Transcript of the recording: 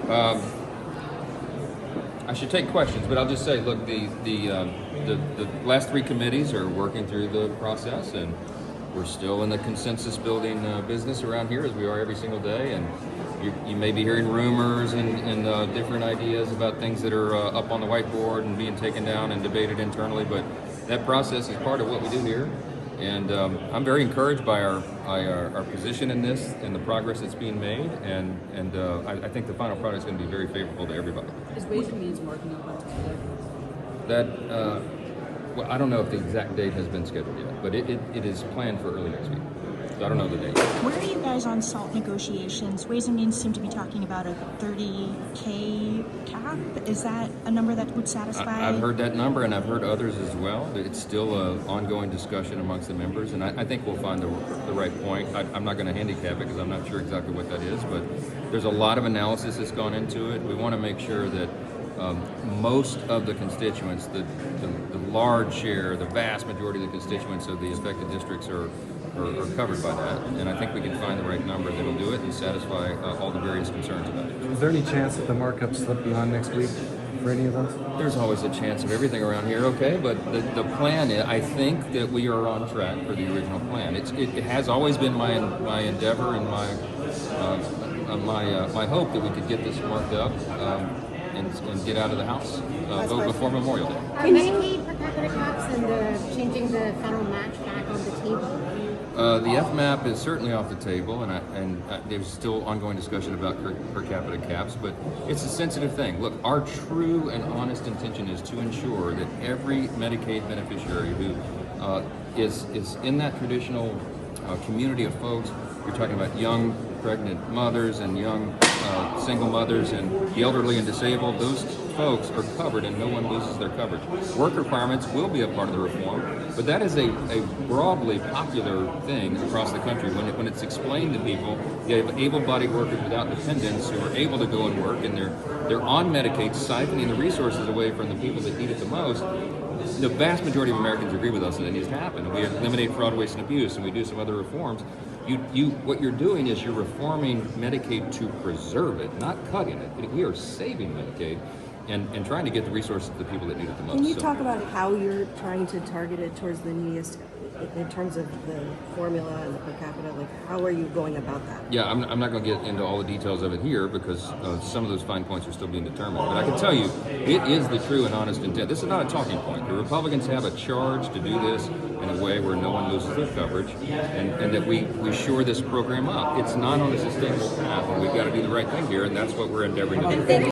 Um, I should take questions, but I'll just say, look, the last three committees are working through the process, and we're still in the consensus building business around here, as we are every single day. And you may be hearing rumors and different ideas about things that are up on the whiteboard and being taken down and debated internally, but that process is part of what we do here. And I'm very encouraged by our position in this and the progress that's being made, and I think the final product is going to be very favorable to everybody. Is Ways and Means marking up on Tuesday? That well, I don't know if the exact date has been scheduled yet, but it is planned for early next week. So I don't know the date. Where are you guys on SALT negotiations? Ways and Means seem to be talking about a 30K cap. Is that a number that would satisfy? I've heard that number, and I've heard others as well. It's still an ongoing discussion amongst the members, and I think we'll find the right point. I'm not going to handicap it because I'm not sure exactly what that is, but there's a lot of analysis that's gone into it. We want to make sure that most of the constituents, the large share, the vast majority of the constituents of the affected districts are covered by that, and I think we can find the right number that'll do it and satisfy all the various concerns about it. Is there any chance that the markup slip beyond next week for any of those? There's always a chance of everything around here, okay, but the plan is, I think that we are on track for the original plan. It has always been my endeavor and my hope that we could get this marked up and get out of the House vote before Memorial Day. Are Medicaid per capita caps and changing the federal match back on the table? The FMAP is certainly off the table, and there's still ongoing discussion about per capita caps, but it's a sensitive thing. Look, our true and honest intention is to ensure that every Medicaid beneficiary who is in that traditional community of folks. You're talking about young pregnant mothers and young single mothers and the elderly and disabled. Those folks are covered and no one loses their coverage. Work requirements will be a part of the reform, but that is a broadly popular thing across the country. When it's explained to people, you have able-bodied workers without dependents who are able to go and work, and they're on Medicaid, siphoning the resources away from the people that need it the most. The vast majority of Americans agree with us that it needs to happen. We eliminate fraud, waste, and abuse, and we do some other reforms. What you're doing is you're reforming Medicaid to preserve it, not cutting it. We are saving Medicaid and trying to get the resources to the people that need it the most. Can you talk about how you're trying to target it towards the neediest in terms of the formula and the per capita? Like, how are you going about that? Yeah, I'm not going to get into all the details of it here because some of those fine points are still being determined. But I can tell you, it is the true and honest intent. This is not a talking point. The Republicans have a charge to do this in a way where no one loses their coverage, and that we shore this program up. It's not on a sustainable path, and we've got to do the right thing here, and that's what we're endeavoring to do.